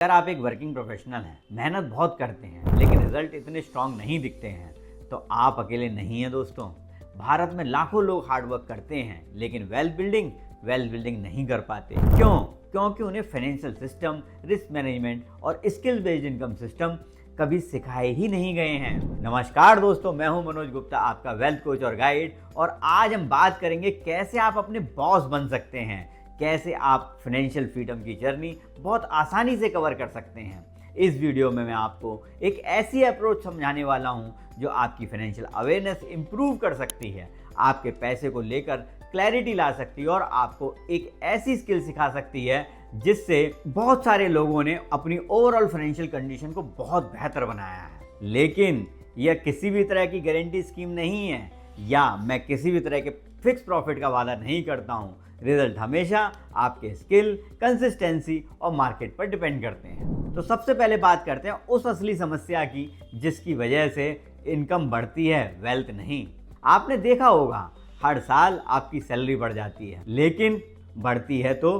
अगर आप एक वर्किंग प्रोफेशनल हैं, मेहनत बहुत करते हैं लेकिन रिजल्ट इतने स्ट्रांग नहीं दिखते हैं तो आप अकेले नहीं हैं दोस्तों। भारत में लाखों लोग हार्डवर्क करते हैं लेकिन वेल्थ बिल्डिंग नहीं कर पाते। क्यों? क्योंकि उन्हें फाइनेंशियल सिस्टम, रिस्क मैनेजमेंट और स्किल बेस्ड इनकम सिस्टम कभी सिखाए ही नहीं गए हैं। नमस्कार दोस्तों, मैं हूं मनोज गुप्ता, आपका वेल्थ कोच और गाइड। और आज हम बात करेंगे कैसे आप अपने बॉस बन सकते हैं, कैसे आप फाइनेंशियल फ्रीडम की जर्नी बहुत आसानी से कवर कर सकते हैं। इस वीडियो में मैं आपको एक ऐसी अप्रोच समझाने वाला हूं जो आपकी फाइनेंशियल अवेयरनेस इंप्रूव कर सकती है, आपके पैसे को लेकर क्लैरिटी ला सकती है और आपको एक ऐसी स्किल सिखा सकती है जिससे बहुत सारे लोगों ने अपनी ओवरऑल फाइनेंशियल कंडीशन को बहुत बेहतर बनाया है। लेकिन यह किसी भी तरह की गारंटी स्कीम नहीं है या मैं किसी भी तरह के फिक्स प्रॉफिट का वादा नहीं करता हूं। रिजल्ट हमेशा आपके स्किल, कंसिस्टेंसी और मार्केट पर डिपेंड करते हैं। तो सबसे पहले बात करते हैं उस असली समस्या की जिसकी वजह से इनकम बढ़ती है, वेल्थ नहीं। आपने देखा होगा हर साल आपकी सैलरी बढ़ जाती है लेकिन बढ़ती है तो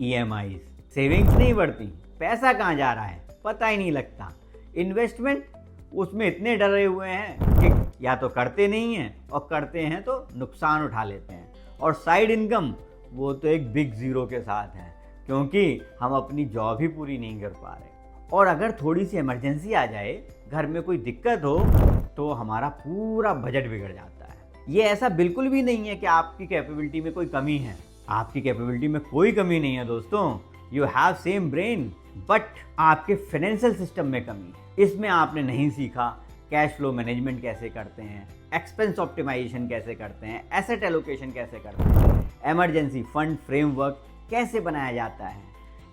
EMI, सेविंग्स नहीं बढ़ती। पैसा कहाँ जा रहा है पता ही नहीं लगता। इन्वेस्टमेंट, उसमें इतने डरे हुए हैं कि या तो करते नहीं हैं और करते हैं तो नुकसान उठा लेते हैं। और साइड इनकम, वो तो एक बिग ज़ीरो के साथ है क्योंकि हम अपनी जॉब ही पूरी नहीं कर पा रहे। और अगर थोड़ी सी इमरजेंसी आ जाए, घर में कोई दिक्कत हो, तो हमारा पूरा बजट बिगड़ जाता है। ये ऐसा बिल्कुल भी नहीं है कि आपकी कैपेबिलिटी में कोई कमी है। आपकी कैपेबिलिटी में कोई कमी नहीं है दोस्तों। You have same brain, but आपके फाइनेंशियल सिस्टम में कमी है। इसमें आपने नहीं सीखा कैश फ्लो मैनेजमेंट कैसे करते हैं, एक्सपेंस ऑप्टिमाइजेशन कैसे करते हैं, एसेट एलोकेशन कैसे करते हैं, इमरजेंसी फंड फ्रेमवर्क कैसे बनाया जाता है,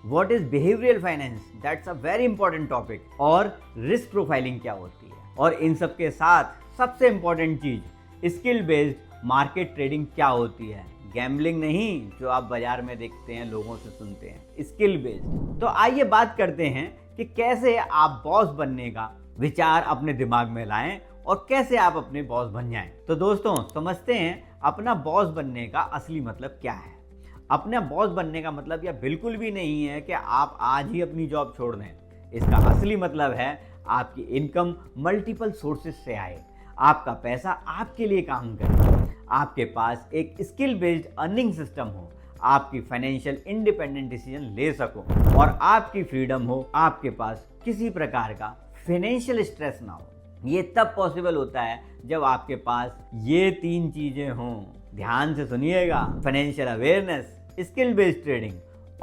what is behavioural finance, that's a very important topic, और रिस्क प्रोफाइलिंग क्या होती है। और इन सब के साथ सबसे इंपॉर्टेंट चीज स्किल बेस्ड मार्केट ट्रेडिंग क्या होती है। गैम्बलिंग नहीं जो आप बाजार में देखते हैं, लोगों से सुनते हैं, स्किल बेस्ड। तो आइए बात करते हैं कि कैसे आप बॉस बनने का विचार अपने दिमाग में लाएं और कैसे आप अपने बॉस बन जाएं। तो दोस्तों समझते हैं अपना बॉस बनने का असली मतलब क्या है। अपना बॉस बनने का मतलब यह बिल्कुल भी नहीं है कि आप आज ही अपनी जॉब छोड़ दें। इसका असली मतलब है आपकी इनकम मल्टीपल सोर्सेज से आए, आपका पैसा आपके लिए काम करे, आपके पास एक स्किल बेस्ड अर्निंग सिस्टम हो, आपकी फाइनेंशियल इंडिपेंडेंट डिसीजन ले सको और आपकी फ्रीडम हो, आपके पास किसी प्रकार का फाइनेंशियल स्ट्रेस ना हो। ये तब पॉसिबल होता है जब आपके पास ये तीन चीजें हों। ध्यान से सुनिएगा, financial awareness, skill based trading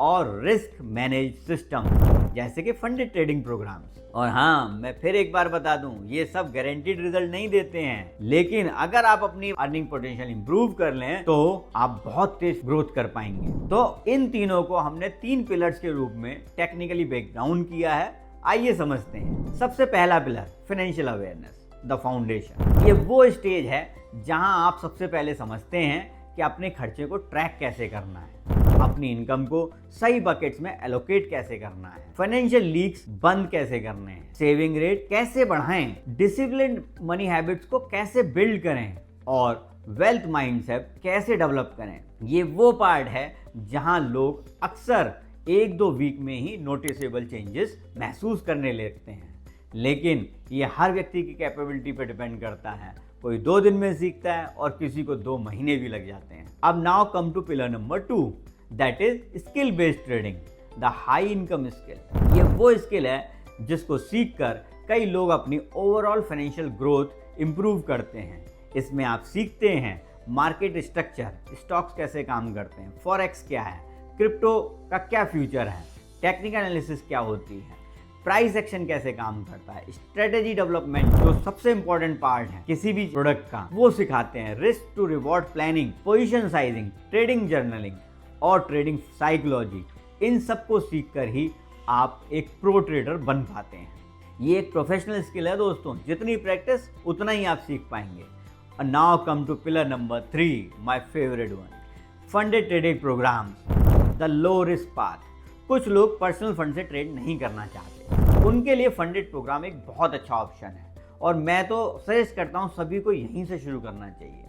और रिस्क मैनेज सिस्टम, जैसे कि फंडेड ट्रेडिंग प्रोग्राम्स। और हाँ, मैं फिर एक बार बता दूं, ये सब गारंटीड रिजल्ट नहीं देते हैं, लेकिन अगर आप अपनी अर्निंग पोटेंशियल इंप्रूव कर लें तो आप बहुत तेज ग्रोथ कर पाएंगे। तो इन तीनों को हमने 3 पिलर्स के रूप में टेक्निकली ब्रेक डाउन किया है। आइए समझते हैं। सबसे पहला pillar, financial awareness, the foundation. ये वो स्टेज है जहां आप सबसे पहले समझते हैं कि अपने खर्चे को ट्रैक कैसे करना है, अपनी इनकम को सही बकेट्स में एलोकेट कैसे करना है, फाइनेंशियल लीक्स बंद कैसे करने हैं, सेविंग रेट कैसे बढ़ाएं, डिसिप्लिन्ड मनी हैबिट्स को कैसे बिल्ड करें और वेल्थ माइंडसेट कैसे डेवलप करें। ये वो पार्ट है जहां लोग अक्सर 1-2 वीक में ही नोटिसेबल चेंजेस महसूस करने लगते हैं, लेकिन ये हर व्यक्ति की कैपेबिलिटी पर डिपेंड करता है। कोई 2 दिन में सीखता है और किसी को 2 महीने भी लग जाते हैं। अब now come to pillar number 2, that is skill based trading, the high income skill. ये वो स्किल है जिसको सीखकर कई लोग अपनी ओवरऑल फाइनेंशियल ग्रोथ इंप्रूव करते हैं। इसमें आप सीखते हैं मार्केट स्ट्रक्चर, स्टॉक्स कैसे काम करते हैं, फॉरेक्स क्या है, क्रिप्टो का क्या फ्यूचर है, टेक्निकल एनालिसिस क्या होती है, प्राइस एक्शन कैसे काम करता है, स्ट्रेटेजी डेवलपमेंट जो सबसे इंपॉर्टेंट पार्ट है किसी भी प्रोडक्ट का, वो सिखाते हैं, risk to reward planning, position sizing, trading journaling और ट्रेडिंग साइकोलॉजी। इन सबको सीखकर ही आप एक प्रो ट्रेडर बन पाते हैं। ये एक प्रोफेशनल स्किल है दोस्तों, जितनी प्रैक्टिस उतना ही आप सीख पाएंगे। और now come to pillar number 3, my favourite one, funded trading programs, the low risk path. कुछ लोग पर्सनल फंड से ट्रेड नहीं करना चाहते, उनके लिए फंडेड प्रोग्राम एक बहुत अच्छा ऑप्शन है और मैं तो सजेस्ट करता हूँ सभी को यहीं से शुरू करना चाहिए,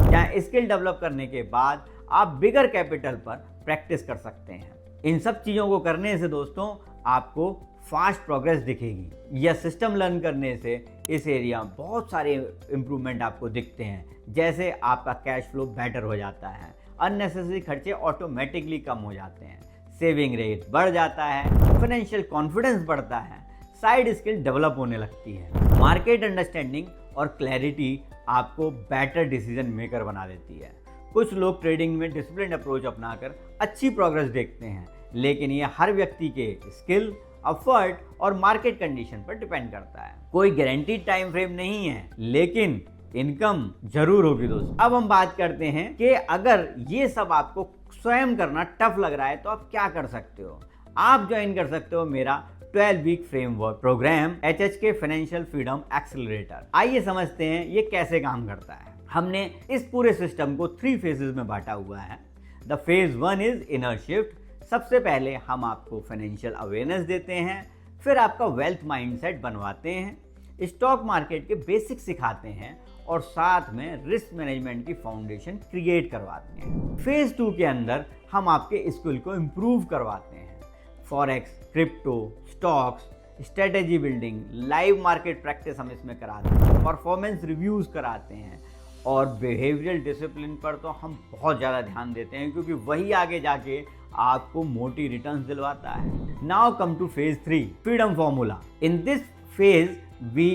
जहाँ स्किल डेवलप करने के बाद आप बिगर कैपिटल पर प्रैक्टिस कर सकते हैं। इन सब चीज़ों को करने से दोस्तों आपको फास्ट प्रोग्रेस दिखेगी। या सिस्टम लर्न करने से इस एरिया में बहुत सारे इम्प्रूवमेंट आपको दिखते हैं, जैसे आपका कैश फ्लो बेटर हो जाता है, अननेसेसरी खर्चे ऑटोमेटिकली कम हो जाते हैं, सेविंग रेट बढ़ जाता है, फाइनेंशियल कॉन्फिडेंस बढ़ता है, साइड स्किल डेवलप होने लगती है, मार्केट अंडरस्टैंडिंग और क्लैरिटी आपको बेटर डिसीजन मेकर बना देती है। कुछ लोग ट्रेडिंग में डिसिप्लिन अप्रोच अपनाकर अच्छी प्रोग्रेस देखते हैं, लेकिन ये हर व्यक्ति के स्किल, एफर्ट और मार्केट कंडीशन पर डिपेंड करता है। कोई गारंटीड टाइम फ्रेम नहीं है, लेकिन इनकम जरूर होगी दोस्तों। अब हम बात करते हैं कि अगर ये सब आपको स्वयं करना टफ लग रहा है तो आप क्या कर सकते हो। आप ज्वाइन कर सकते हो मेरा 12 week framework program HHK financial freedom accelerator. आइए समझते हैं ये कैसे काम करता है। हमने इस पूरे सिस्टम को 3 फेजेस में बांटा हुआ है। The phase 1 is inner shift. सबसे पहले हम आपको फाइनेंशियल अवेयरनेस देते हैं, फिर आपका वेल्थ माइंडसेट बनवाते हैं, स्टॉक मार्केट के बेसिक्स सिखाते हैं और साथ में रिस्क मैनेजमेंट की फाउंडेशन क्रिएट करवाते हैं। फेज 2 के अंदर हम आपके स्किल को इम्प्रूव करवाते हैं। Forex, crypto, stocks, strategy building, live market practice हम इसमें कराते हैं, परफॉर्मेंस रिव्यूज़ कराते हैं और बिहेवियरल डिसिप्लिन पर तो हम बहुत ज़्यादा ध्यान देते हैं, क्योंकि वही आगे जाके आपको मोटी रिटर्न्स दिलवाता है। Now come two phase 3, freedom formula. In this phase we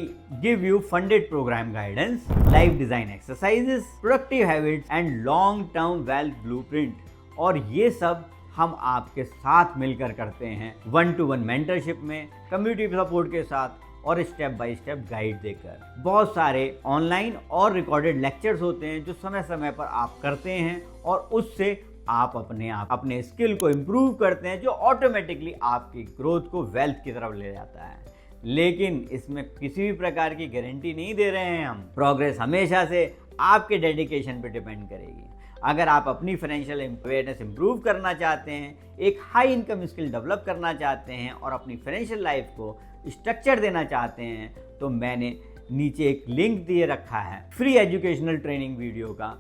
give you funded program guidance, live design exercises, productive habits and long term wealth blueprint। और ये सब हम आपके साथ मिलकर करते हैं, 1-to-1 मेंटरशिप में, कम्युनिटी सपोर्ट के साथ और स्टेप बाय स्टेप गाइड देकर। बहुत सारे ऑनलाइन और रिकॉर्डेड लेक्चर्स होते हैं जो समय समय पर आप करते हैं और उससे आप अपने स्किल को इम्प्रूव करते हैं, जो ऑटोमेटिकली आपकी ग्रोथ को वेल्थ की तरफ ले जाता है। लेकिन इसमें किसी भी प्रकार की गारंटी नहीं दे रहे हैं हम। प्रोग्रेस हमेशा से आपके डेडिकेशन पे डिपेंड करेगी। अगर आप अपनी फाइनेंशियल अवेयरनेस इंप्रूव करना चाहते हैं, एक हाई इनकम स्किल डेवलप करना चाहते हैं और अपनी फाइनेंशियल लाइफ को स्ट्रक्चर देना चाहते हैं, तो मैंने नीचे एक लिंक दिए रखा है फ्री एजुकेशनल ट्रेनिंग वीडियो का,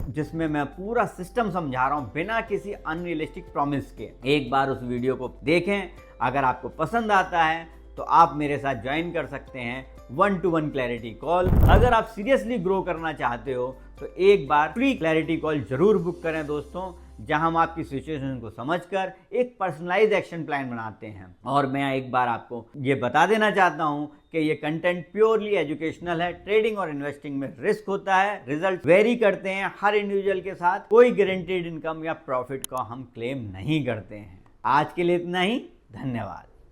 जिसमें मैं पूरा सिस्टम समझा रहा हूँ बिना किसी अनरियलिस्टिक प्रॉमिस के। एक बार उस वीडियो को देखें, अगर आपको पसंद आता है तो आप मेरे साथ ज्वाइन कर सकते हैं 1-to-1 क्लैरिटी कॉल। अगर आप सीरियसली ग्रो करना चाहते हो तो एक बार फ्री क्लैरिटी कॉल जरूर बुक करें दोस्तों, जहां हम आपकी सिचुएशन को समझकर एक पर्सनलाइज एक्शन प्लान बनाते हैं। और मैं एक बार आपको ये बता देना चाहता हूं कि ये कंटेंट प्योरली एजुकेशनल है। ट्रेडिंग और इन्वेस्टिंग में रिस्क होता है, रिजल्ट वेरी करते हैं हर इंडिविजुअल के साथ। कोई गारंटीड इनकम या प्रॉफिट का हम क्लेम नहीं करते हैं। आज के लिए इतना ही, धन्यवाद।